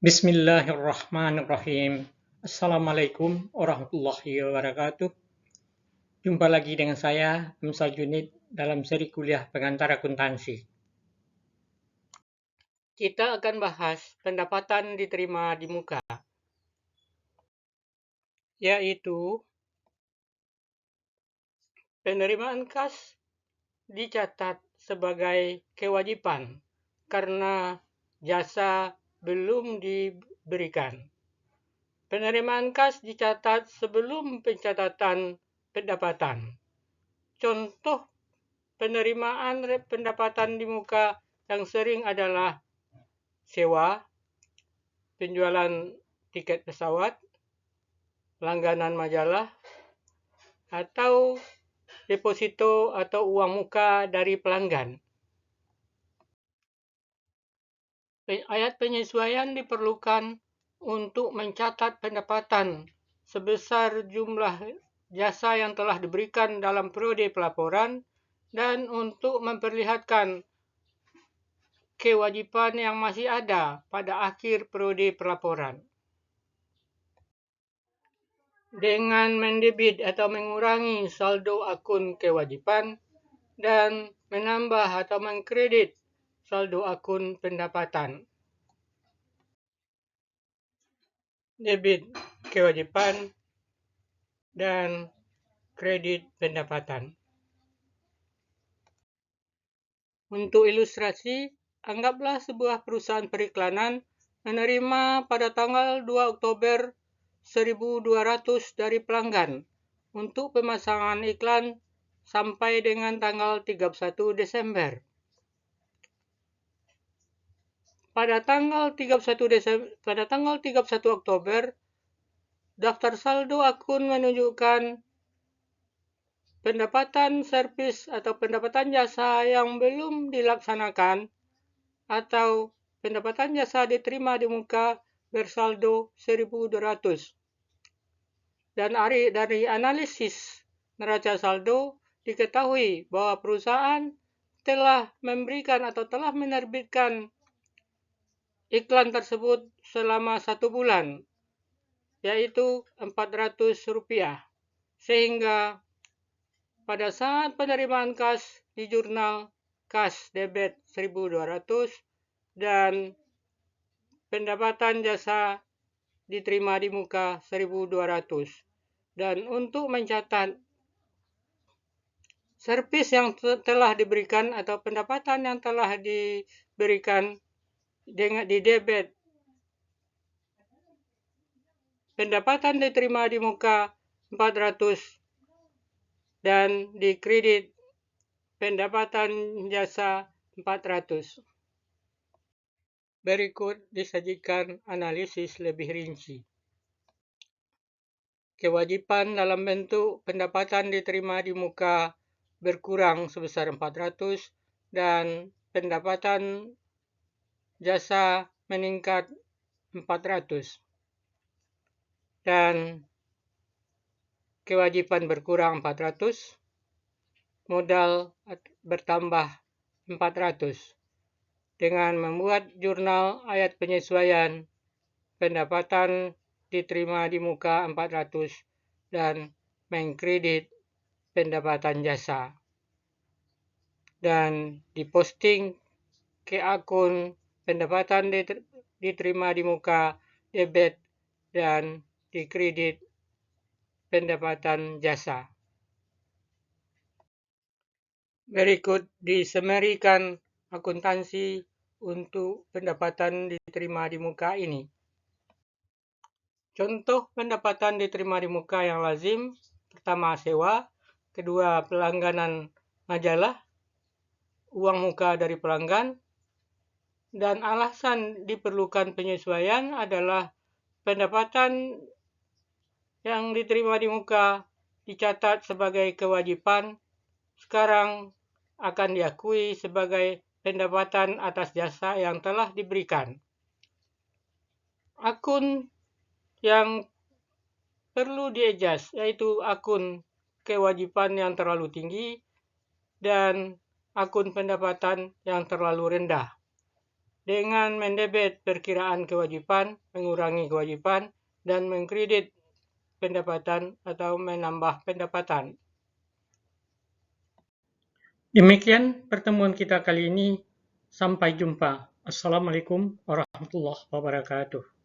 Bismillahirrahmanirrahim. Assalamualaikum warahmatullahi wabarakatuh. Jumpa lagi dengan saya, Hamzah Junid, dalam seri kuliah pengantar akuntansi. Kita akan bahas pendapatan diterima di muka, yaitu penerimaan kas dicatat sebagai kewajiban karena jasa belum diberikan. Penerimaan kas dicatat sebelum pencatatan pendapatan. Contoh penerimaan pendapatan di muka yang sering adalah sewa, penjualan tiket pesawat, langganan majalah, atau deposito atau uang muka dari pelanggan. Ayat penyesuaian diperlukan untuk mencatat pendapatan sebesar jumlah jasa yang telah diberikan dalam periode pelaporan dan untuk memperlihatkan kewajiban yang masih ada pada akhir periode pelaporan. Dengan mendebit atau mengurangi saldo akun kewajiban dan menambah atau mengkredit saldo akun pendapatan. Debit kewajiban dan kredit pendapatan. Untuk ilustrasi, anggaplah sebuah perusahaan periklanan menerima pada tanggal 2 Oktober 1.200 dari pelanggan untuk pemasangan iklan sampai dengan tanggal 31 Desember. Pada tanggal 31 Oktober, daftar saldo akun menunjukkan pendapatan servis atau pendapatan jasa yang belum dilaksanakan atau pendapatan jasa diterima di muka bersaldo 1.200. Dan dari analisis neraca saldo diketahui bahwa perusahaan telah memberikan atau telah menerbitkan iklan tersebut selama 1 bulan, yaitu Rp400, sehingga pada saat penerimaan kas di jurnal kas debit 1.200 dan pendapatan jasa diterima di muka 1.200. Dan untuk mencatat servis yang telah diberikan atau pendapatan yang telah diberikan dengan di debit, pendapatan diterima di muka 400 dan di kredit pendapatan jasa 400. Berikut disajikan analisis lebih rinci. Kewajiban dalam bentuk pendapatan diterima di muka berkurang sebesar 400 dan pendapatan jasa meningkat 400. Dan kewajiban berkurang 400, modal bertambah 400. Dengan membuat jurnal ayat penyesuaian pendapatan diterima di muka 400 dan mengkredit pendapatan jasa. Dan diposting ke akun pendapatan diterima di muka debit dan dikredit pendapatan jasa. Berikut disemerikan akuntansi untuk pendapatan diterima di muka ini. Contoh pendapatan diterima di muka yang lazim: pertama sewa, kedua pelangganan majalah, uang muka dari pelanggan, dan alasan diperlukan penyesuaian adalah pendapatan yang diterima di muka dicatat sebagai kewajiban, sekarang akan diakui sebagai pendapatan atas jasa yang telah diberikan. Akun yang perlu di-adjust yaitu akun kewajiban yang terlalu tinggi dan akun pendapatan yang terlalu rendah. dengan mendebit perkiraan kewajiban, mengurangi kewajiban, dan mengkredit pendapatan atau menambah pendapatan. Demikian pertemuan kita kali ini. Sampai jumpa. Assalamualaikum warahmatullahi wabarakatuh.